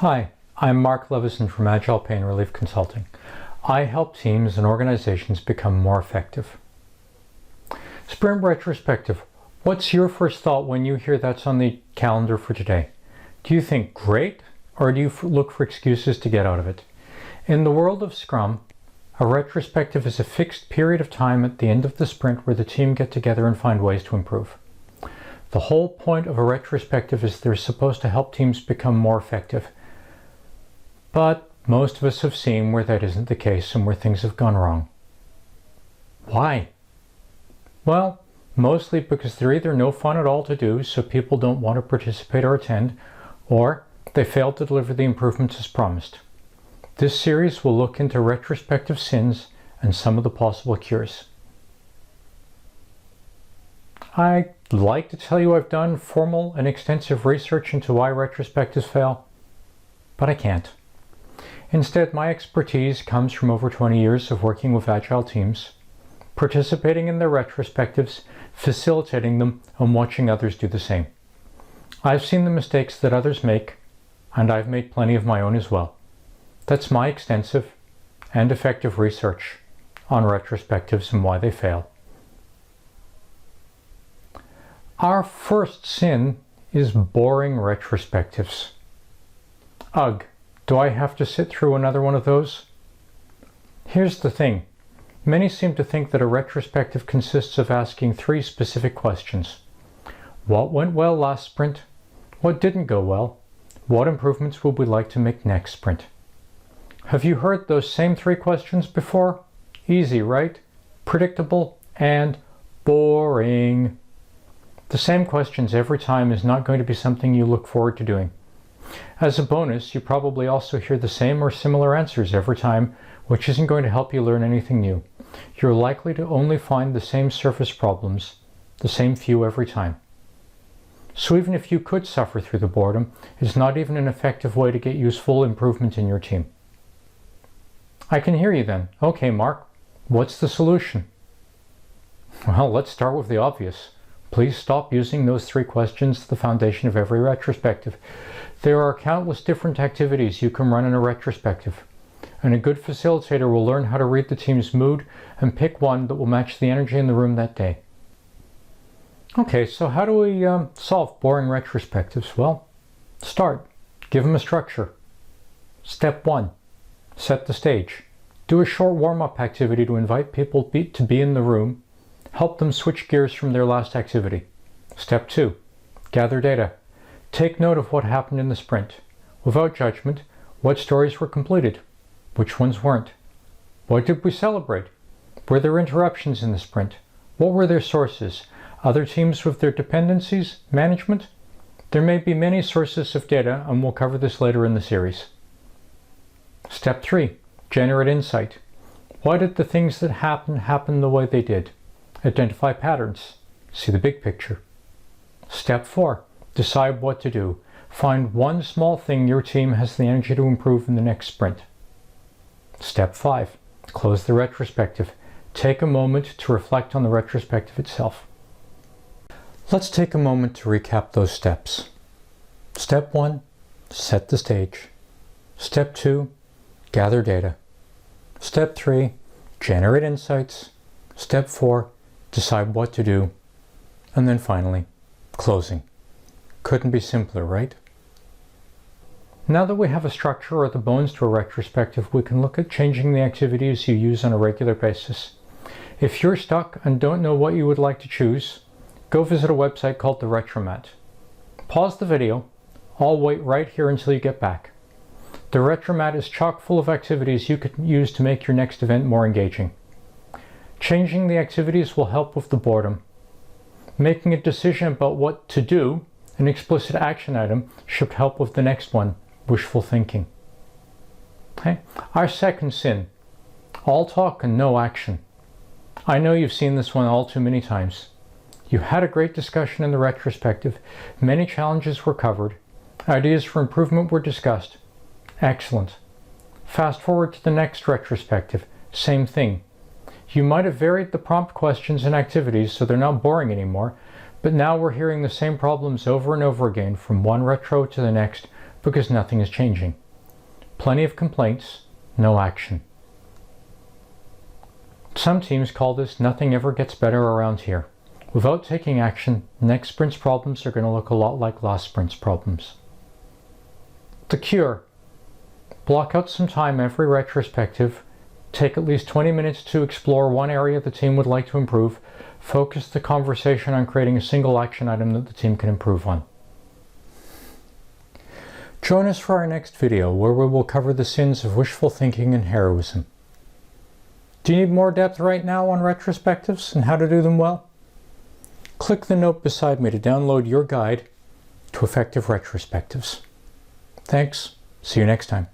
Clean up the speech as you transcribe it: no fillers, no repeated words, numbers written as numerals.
Hi, I'm Mark Levison from Agile Pain Relief Consulting. I help teams and organizations become more effective. Sprint retrospective. What's your first thought when you hear that's on the calendar for today? Do you think great, or do you look for excuses to get out of it? In the world of Scrum, a retrospective is a fixed period of time at the end of the sprint where the team get together and find ways to improve. The whole point of a retrospective is they're supposed to help teams become more effective. But most of us have seen where that isn't the case and where things have gone wrong. Why? Well, mostly because they're either no fun at all to do, so people don't want to participate or attend, or they failed to deliver the improvements as promised. This series will look into retrospective sins and some of the possible cures. I'd like to tell you I've done formal and extensive research into why retrospectives fail, but I can't. Instead, my expertise comes from over 20 years of working with Agile teams, participating in their retrospectives, facilitating them, and watching others do the same. I've seen the mistakes that others make, and I've made plenty of my own as well. That's my extensive and effective research on retrospectives and why they fail. Our first sin is boring retrospectives. Ugh. Do I have to sit through another one of those? Here's the thing. Many seem to think that a retrospective consists of asking 3 specific questions. What went well last sprint? What didn't go well? What improvements would we like to make next sprint? Have you heard those same 3 questions before? Easy, right? Predictable and boring. The same questions every time is not going to be something you look forward to doing. As a bonus, you probably also hear the same or similar answers every time, which isn't going to help you learn anything new. You're likely to only find the same surface problems, the same few every time. So even if you could suffer through the boredom, it's not even an effective way to get useful improvement in your team. I can hear you then. Okay, Mark, what's the solution? Well, let's start with the obvious. Please stop using those 3 questions as the foundation of every retrospective. There are countless different activities you can run in a retrospective, and a good facilitator will learn how to read the team's mood and pick one that will match the energy in the room that day. Okay, so how do we solve boring retrospectives? Well, start. Give them a structure. Step 1. Set the stage. Do a short warm-up activity to invite people to be in the room. Help them switch gears from their last activity. Step 2. Gather data. Take note of what happened in the sprint. Without judgment, what stories were completed? Which ones weren't? What did we celebrate? Were there interruptions in the sprint? What were their sources? Other teams with their dependencies? Management? There may be many sources of data, and we'll cover this later in the series. Step 3. Generate insight. Why did the things that happen the way they did? Identify patterns. See the big picture. Step 4. Decide what to do. Find one small thing your team has the energy to improve in the next sprint. Step 5. Close the retrospective. Take a moment to reflect on the retrospective itself. Let's take a moment to recap those steps. Step 1. Set the stage. Step 2. Gather data. Step 3. Generate insights. Step 4. Decide what to do. And then finally, closing. Couldn't be simpler, right? Now that we have a structure or the bones to a retrospective, we can look at changing the activities you use on a regular basis. If you're stuck and don't know what you would like to choose, go visit a website called the Retromat. Pause the video. I'll wait right here until you get back. The Retromat is chock full of activities you can use to make your next event more engaging. Changing the activities will help with the boredom. Making a decision about what to do, an explicit action item, should help with the next one, wishful thinking. Okay. Our second sin, all talk and no action. I know you've seen this one all too many times. You had a great discussion in the retrospective, many challenges were covered, ideas for improvement were discussed. Excellent. Fast forward to the next retrospective, same thing. You might have varied the prompt questions and activities so they're not boring anymore, but now we're hearing the same problems over and over again from one retro to the next, because nothing is changing. Plenty of complaints, no action. Some teams call this nothing ever gets better around here. Without taking action, next sprint's problems are going to look a lot like last sprint's problems. The cure. Block out some time every retrospective. Take at least 20 minutes to explore one area the team would like to improve. Focus the conversation on creating a single action item that the team can improve on. Join us for our next video where we will cover the sins of wishful thinking and heroism. Do you need more depth right now on retrospectives and how to do them well? Click the note beside me to download your guide to effective retrospectives. Thanks. See you next time.